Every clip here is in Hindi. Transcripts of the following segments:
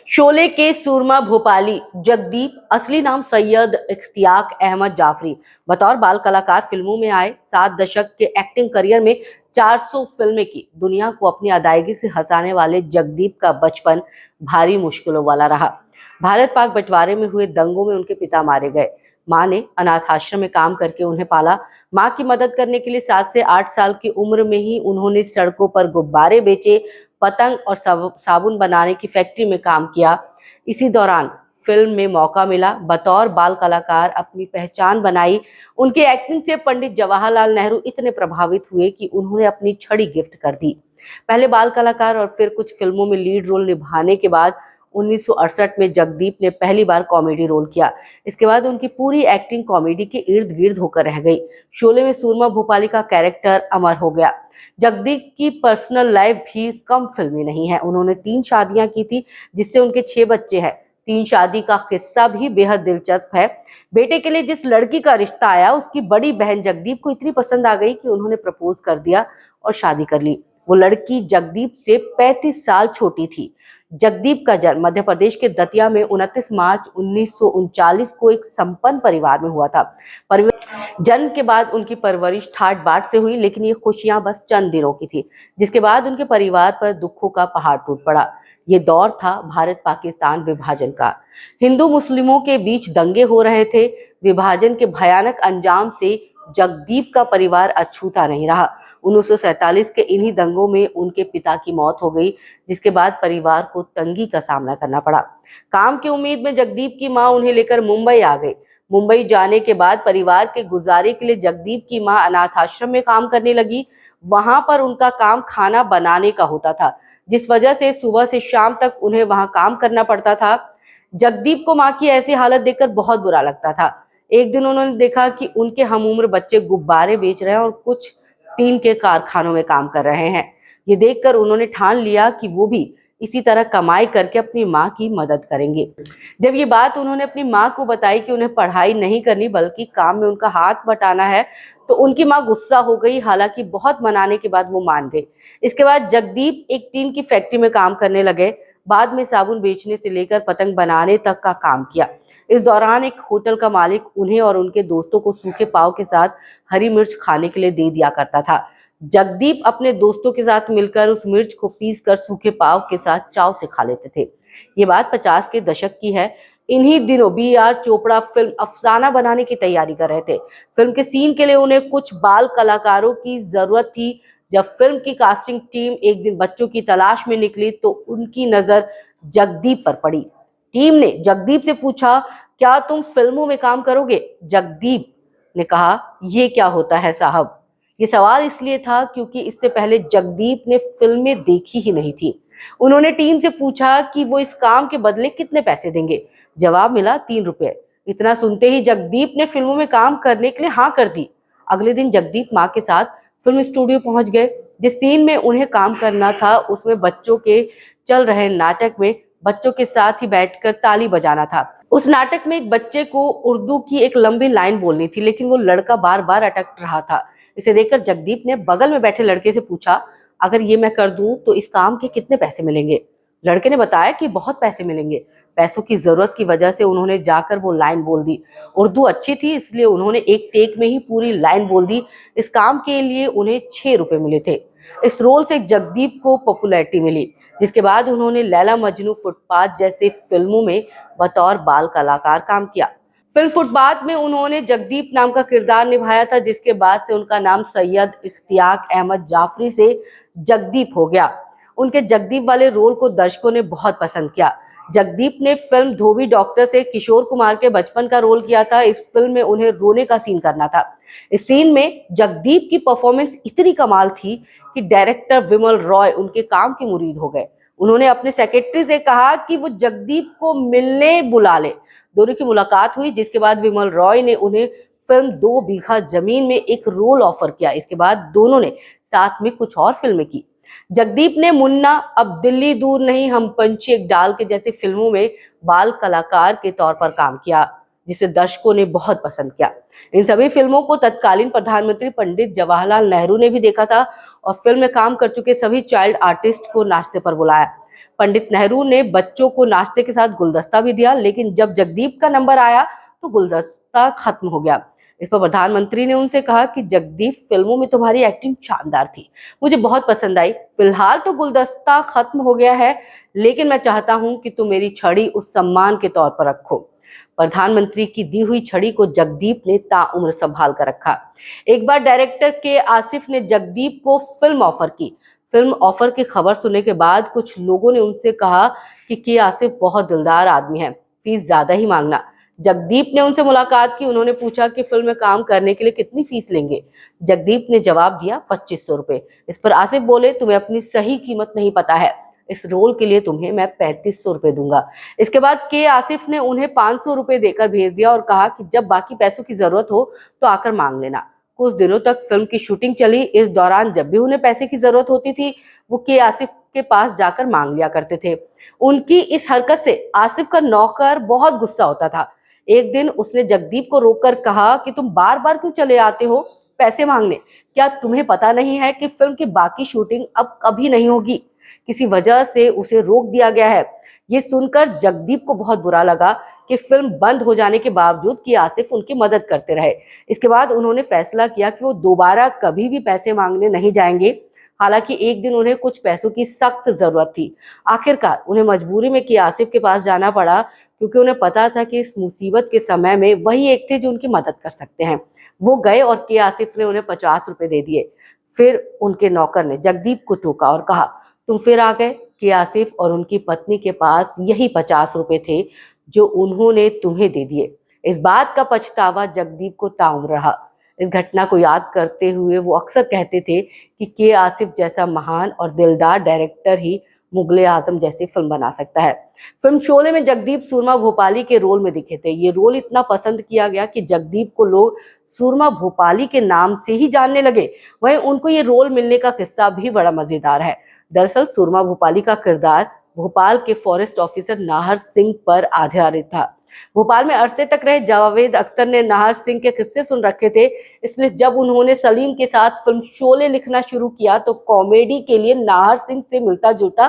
शोले के सुरमा भोपाली जगदीप, असली नाम सैयद इख्तियाक अहमद जाफरी, बतौर बाल कलाकार फिल्मों में आए। 7 दशक के एक्टिंग करियर में 400 फिल्में की। दुनिया को अपनी अदायगी से हंसाने वाले जगदीप का बचपन भारी मुश्किलों वाला रहा। भारत पाक बंटवारे में हुए दंगों में उनके पिता मारे गए। माँ ने अनाथ आश्रम में काम करके उन्हें पाला। माँ की मदद करने के लिए 7 से 8 साल की उम्र में ही उन्होंने सड़कों पर गुब्बारे बेचे, पतंग और साबुन बनाने की फैक्ट्री में काम किया। इसी दौरान फिल्म में मौका मिला। बतौर बाल कलाकार अपनी पहचान बनाई। उनके एक्टिंग से पंडित जवाहरलाल नेहरू इतने प्रभावित हुए कि उन्होंने अपनी छड़ी गिफ्ट कर दी। पहले बाल कलाकार और फिर कुछ फिल्मों में लीड रोल निभाने के बाद 1968 में जगदीप ने पहली बार कॉमेडी रोल किया। इसके बाद उनकी पूरी एक्टिंग कॉमेडी के इर्द गिर्द होकर रह गई। शोले में सूरमा भोपाली का कैरेक्टर अमर हो गया। जगदीप की पर्सनल लाइफ भी कम फिल्मी नहीं है। उन्होंने 3 शादियां की थी, जिससे उनके 6 बच्चे हैं। 3 शादी का किस्सा भी बेहद दिलचस्प है। बेटे के लिए जिस लड़की का रिश्ता आया, उसकी बड़ी बहन जगदीप को इतनी पसंद आ गई कि उन्होंने प्रपोज कर दिया और शादी कर ली। वो लड़की जगदीप से 35 साल छोटी थी। जगदीप का जन्म मध्य प्रदेश के दतिया में 29 मार्च 1939 को एक संपन्न परिवार में हुआ था। जन्म के बाद उनकी परवरिश ठाट बाट से हुई, लेकिन ये खुशियां बस चंद दिनों की थी, जिसके बाद उनके परिवार पर दुखों का पहाड़ टूट पड़ा। ये दौर था भारत पाकिस्तान विभाजन का। हिंदू मुस्लिमों के बीच दंगे हो रहे थे। विभाजन के भयानक अंजाम से जगदीप का परिवार अछूता नहीं रहा। 1947 के इन्हीं दंगों में उनके पिता की मौत हो गई, जिसके बाद परिवार को तंगी का सामना करना पड़ा। काम की उम्मीद में जगदीप की मां उन्हें लेकर मुंबई आ गई। मुंबई जाने के बाद परिवार के गुजारे के लिए जगदीप की मां अनाथ आश्रम में काम करने लगी। वहां पर उनका काम खाना बनाने का होता था, जिस वजह से सुबह से शाम तक उन्हें वहां काम करना पड़ता था। जगदीप को मां की ऐसी हालत देखकर बहुत बुरा लगता था। एक दिन उन्होंने देखा कि उनके हमउम्र बच्चे गुब्बारे बेच रहे हैं और कुछ टीन के कारखानों में काम कर रहे हैं। ये देखकर उन्होंने ठान लिया कि वो भी इसी तरह कमाई करके अपनी माँ की मदद करेंगे। जब ये बात उन्होंने अपनी माँ को बताई कि उन्हें पढ़ाई नहीं करनी बल्कि काम में उनका हाथ बटाना है, तो उनकी माँ गुस्सा हो गई। हालांकि बहुत मनाने के बाद वो मान गई। इसके बाद जगदीप एक टीन की फैक्ट्री में काम करने लगे। बाद में साबुन बेचने से लेकर पतंग बनाने तक का काम किया। इस दौरान एक होटल का मालिक उन्हें और उनके दोस्तों को सूखे पाव के साथ हरी मिर्च खाने के लिए दे दिया करता था। जगदीप अपने दोस्तों के साथ मिलकर उस मिर्च को पीसकर सूखे पाव के साथ चाव से खा लेते थे। ये बात 50 के दशक की है। इन्हीं दिनों B.R. चोपड़ा फिल्म अफसाना बनाने की तैयारी कर रहे थे। फिल्म के सीन के लिए उन्हें कुछ बाल कलाकारों की जरूरत थी। जब फिल्म की कास्टिंग टीम एक दिन बच्चों की तलाश में निकली, तो उनकी नजर जगदीप पर पड़ी। टीम ने जगदीप से पूछा, क्या तुम फिल्मों में काम करोगे? जगदीप ने कहा, ये क्या होता है साहब? ये सवाल इसलिए था क्योंकि इससे पहले जगदीप ने फिल्में देखी ही नहीं थी। उन्होंने टीम से पूछा कि वो इस काम के बदले कितने पैसे देंगे। जवाब मिला 3 रुपए। इतना सुनते ही जगदीप ने फिल्मों में काम करने के लिए हाँ कर दी। अगले दिन जगदीप माँ के साथ फिल्म स्टूडियो पहुंच गए। जिस सीन में उन्हें काम करना था, उसमें बच्चों के चल रहे नाटक में बच्चों के साथ ही बैठकर ताली बजाना था। उस नाटक में एक बच्चे को उर्दू की एक लंबी लाइन बोलनी थी, लेकिन वो लड़का बार बार अटक रहा था। इसे देखकर जगदीप ने बगल में बैठे लड़के से पूछा, अगर ये मैं कर दूं तो इस काम के कितने पैसे मिलेंगे? लड़के ने बताया कि बहुत पैसे मिलेंगे। पैसों की जरूरत की वजह से उन्होंने जाकर वो लाइन बोल दी। उर्दू अच्छी थी, इसलिए उन्होंने एक टेक में ही पूरी लाइन बोल दी। इस काम के लिए उन्हें 6 रुपए मिले थे। इस रोल से जगदीप को पॉपुलैरिटी मिली, जिसके बाद उन्होंने लैला मजनू, फुटपाथ जैसे फिल्मों में बतौर बाल कलाकार काम किया। फिल्म फुटपाथ में उन्होंने जगदीप नाम का किरदार निभाया था, जिसके बाद से उनका नाम सैयद इख्तियाक अहमद जाफरी से जगदीप हो गया। उनके जगदीप वाले रोल को दर्शकों ने बहुत पसंद किया। जगदीप ने फिल्म धोबी डॉक्टर से किशोर कुमार के बचपन का रोल किया था। इस फिल्म में उन्हें रोने का सीन करना था। इस सीन में जगदीप की परफॉर्मेंस इतनी कमाल थी कि डायरेक्टर विमल रॉय उनके काम के मुरीद हो गए। उन्होंने अपने सेक्रेटरी से कहा कि वो जगदीप को मिलने बुला ले। दोनों की मुलाकात हुई, जिसके बाद विमल रॉय ने उन्हें फिल्म 2 बीघा जमीन में एक रोल ऑफर किया। इसके बाद दोनों ने साथ में कुछ और फिल्में की। जगदीप ने मुन्ना, अब दिल्ली दूर नहीं, हम पंछी एक डाल के जैसी फिल्मों में बाल कलाकार के तौर पर काम किया, जिसे दर्शकों ने बहुत पसंद किया। इन सभी फिल्मों को तत्कालीन प्रधानमंत्री पंडित जवाहरलाल नेहरू ने भी देखा था और फिल्म में काम कर चुके सभी चाइल्ड आर्टिस्ट को नाश्ते पर बुलाया। पंडित नेहरू ने बच्चों को नाश्ते के साथ गुलदस्ता भी दिया, लेकिन जब जगदीप का नंबर आया तो गुलदस्ता खत्म हो गया। इस पर प्रधानमंत्री ने उनसे कहा कि जगदीप, फिल्मों में तुम्हारी एक्टिंग शानदार थी, मुझे बहुत पसंद आई। फिलहाल तो गुलदस्ता खत्म हो गया है, लेकिन मैं चाहता हूं कि तुम मेरी छड़ी उस सम्मान के तौर पर रखो। प्रधानमंत्री की दी हुई छड़ी को जगदीप ने ताउम्र संभाल कर रखा। एक बार डायरेक्टर के आसिफ ने जगदीप को फिल्म ऑफर की। फिल्म ऑफर की खबर सुनने के बाद कुछ लोगों ने उनसे कहा कि के आसिफ बहुत दिलदार आदमी है, फीस ज्यादा ही मांगना। जगदीप ने उनसे मुलाकात की। उन्होंने पूछा कि फिल्म में काम करने के लिए कितनी फीस लेंगे। जगदीप ने जवाब दिया 2500 रुपए। इस पर आसिफ बोले, तुम्हें अपनी सही कीमत नहीं पता है, इस रोल के लिए तुम्हें मैं 3500 रुपए दूंगा। इसके बाद के आसिफ ने उन्हें 500 रुपए देकर भेज दिया और कहा कि जब बाकी पैसों की जरूरत हो तो आकर मांग लेना। कुछ दिनों तक फिल्म की शूटिंग चली। इस दौरान जब भी उन्हें पैसे की जरूरत होती थी, वो के आसिफ के पास जाकर मांग लिया करते थे। उनकी इस हरकत से आसिफ का नौकर बहुत गुस्सा होता था। एक दिन उसने जगदीप को रोककर कहा कि तुम बार बार क्यों चले आते हो पैसे मांगने? क्या तुम्हें पता नहीं है कि फिल्म की बाकी शूटिंग अब कभी नहीं होगी? किसी वजह से उसे रोक दिया गया है। ये सुनकर जगदीप को बहुत बुरा लगा कि फिल्म बंद हो जाने के बावजूद कि आसिफ उनकी मदद करते रहे। इसके बाद उन्होंने फैसला किया कि वो दोबारा कभी भी पैसे मांगने नहीं जाएंगे। हालांकि एक दिन उन्हें कुछ पैसों की सख्त जरूरत थी। आखिरकार उन्हें मजबूरी में के आसिफ के पास जाना पड़ा, क्योंकि उन्हें पता था कि इस मुसीबत के समय में वही एक थे जो उनकी मदद कर सकते हैं। वो गए और के आसिफ ने उन्हें 50 रुपए दे दिए। फिर उनके नौकर ने जगदीप को टोका और कहा, तुम फिर आ गए? के आसिफ और उनकी पत्नी के पास यही 50 रुपए थे जो उन्होंने तुम्हें दे दिए। इस बात का पछतावा जगदीप को ताउम्र रहा। इस घटना को याद करते हुए वो अक्सर कहते थे कि के आसिफ जैसा महान और दिलदार डायरेक्टर ही मुगले आजम जैसी फिल्म बना सकता है। फिल्म शोले में जगदीप सुरमा भोपाली के रोल में दिखे थे। ये रोल इतना पसंद किया गया कि जगदीप को लोग सुरमा भोपाली के नाम से ही जानने लगे। वहीं उनको ये रोल मिलने का किस्सा भी बड़ा मजेदार है। दरअसल सुरमा भोपाली का किरदार भोपाल के फॉरेस्ट ऑफिसर नाहर सिंह पर आधारित था। भोपाल में अरसे तक रहे जावेद अख्तर ने नाहर सिंह के किस्से सुन रखे थे, इसलिए जब उन्होंने सलीम के साथ फिल्म शोले लिखना शुरू किया तो कॉमेडी के लिए नाहर सिंह से मिलता जुलता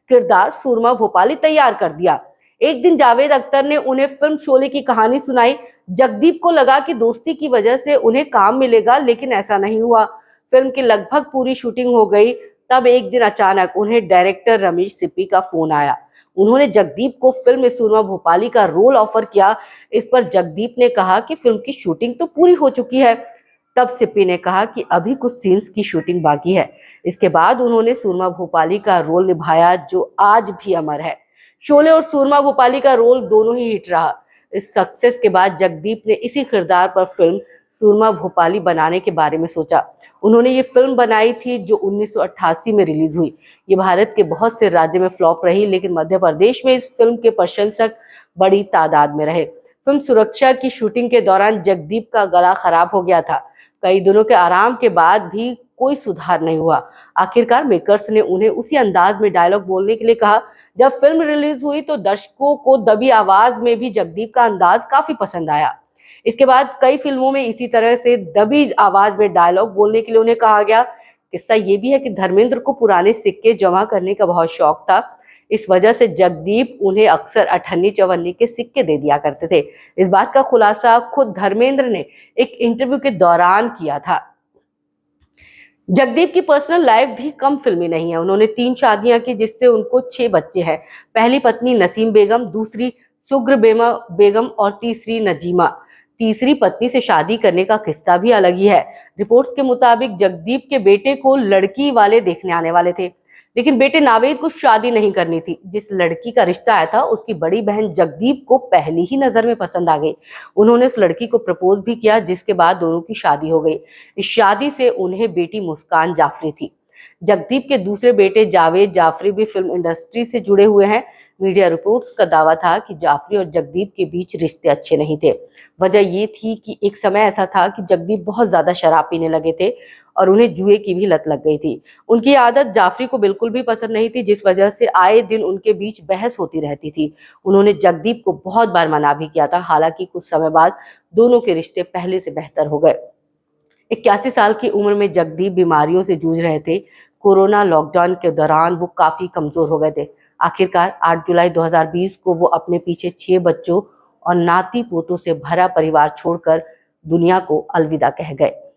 किरदार सुरमा भोपाली तैयार कर दिया। एक दिन जावेद अख्तर ने उन्हें फिल्म शोले की कहानी सुनाई। जगदीप को लगा कि दोस्ती की वजह से उन्हें काम मिलेगा, लेकिन ऐसा नहीं हुआ। फिल्म की लगभग पूरी शूटिंग हो गई, तब एक दिन अचानक उन्हें डायरेक्टर रमेश सिप्पी का फोन आया। उन्होंने जगदीप को फिल्म में सुरमा भोपाली का रोल ऑफर किया। इस पर जगदीप ने कहा कि फिल्म की शूटिंग तो पूरी हो चुकी है। तब सिप्पी ने कहा कि अभी कुछ सीन्स की शूटिंग बाकी है। इसके बाद उन्होंने सुरमा भोपाली का रोल निभाया, जो आज भी अमर है। शोले और सुरमा भोपाली का रोल दोनों ही हिट रहा। इस सक्सेस के बाद जगदीप ने इसी किरदार पर फिल्म सुरमा भोपाली बनाने के बारे में सोचा। उन्होंने ये फिल्म बनाई थी जो 1988 में रिलीज हुई। ये भारत के बहुत से राज्य में फ्लॉप रही, लेकिन मध्य प्रदेश में इस फिल्म के प्रशंसक बड़ी तादाद में रहे। फिल्म सुरक्षा की शूटिंग के दौरान जगदीप का गला खराब हो गया था। कई दिनों के आराम के बाद भी कोई सुधार नहीं हुआ। आखिरकार मेकर्स ने उन्हें उसी अंदाज में डायलॉग बोलने के लिए कहा। जब फिल्म रिलीज हुई तो दर्शकों को दबी आवाज में भी जगदीप का अंदाज काफी पसंद आया। इसके बाद कई फिल्मों में इसी तरह से दबी आवाज में डायलॉग बोलने के लिए उन्हें कहा गया। किस्सा ये भी है कि धर्मेंद्र को पुराने सिक्के जमा करने का बहुत शौक था। इस वजह से जगदीप उन्हें अक्सर अठन्नी चवन्नी के सिक्के दे दिया करते थे। इस बात का खुलासा खुद धर्मेंद्र ने एक इंटरव्यू के दौरान किया था। जगदीप की पर्सनल लाइफ भी कम फिल्मी नहीं है। उन्होंने 3 शादियां की, जिससे उनको 6 बच्चे हैं। पहली पत्नी नसीम बेगम, दूसरी सुग्र बेगम और तीसरी नजीमा। तीसरी पत्नी से शादी करने का किस्सा भी अलग ही है। रिपोर्ट्स के मुताबिक जगदीप के बेटे को लड़की वाले देखने आने वाले थे, लेकिन बेटे नावेद को शादी नहीं करनी थी। जिस लड़की का रिश्ता आया था उसकी बड़ी बहन जगदीप को पहली ही नजर में पसंद आ गई। उन्होंने उस लड़की को प्रपोज भी किया, जिसके बाद दोनों की शादी हो गई। इस शादी से उन्हें बेटी मुस्कान जाफरी थी। जगदीप के दूसरे बेटे जावेद जाफरी भी फिल्म इंडस्ट्री से जुड़े हुए हैं। मीडिया रिपोर्ट्स का दावा था कि जाफरी और जगदीप के बीच रिश्ते अच्छे नहीं थे। वजह ये थी कि एक समय ऐसा था कि जगदीप बहुत ज्यादा शराब पीने लगे थे और उन्हें जुए की भी लत लग गई थी। उनकी आदत जाफरी को बिल्कुल भी पसंद नहीं थी, जिस वजह से आए दिन उनके बीच बहस होती रहती थी। उन्होंने जगदीप को बहुत बार मना भी किया था। हालांकि कुछ समय बाद दोनों के रिश्ते पहले से बेहतर हो गए। 81 साल की उम्र में जगदीप बीमारियों से जूझ रहे थे। कोरोना लॉकडाउन के दौरान वो काफी कमजोर हो गए थे। आखिरकार 8 जुलाई 2020 को वो अपने पीछे 6 बच्चों और नाती पोतों से भरा परिवार छोड़कर दुनिया को अलविदा कह गए।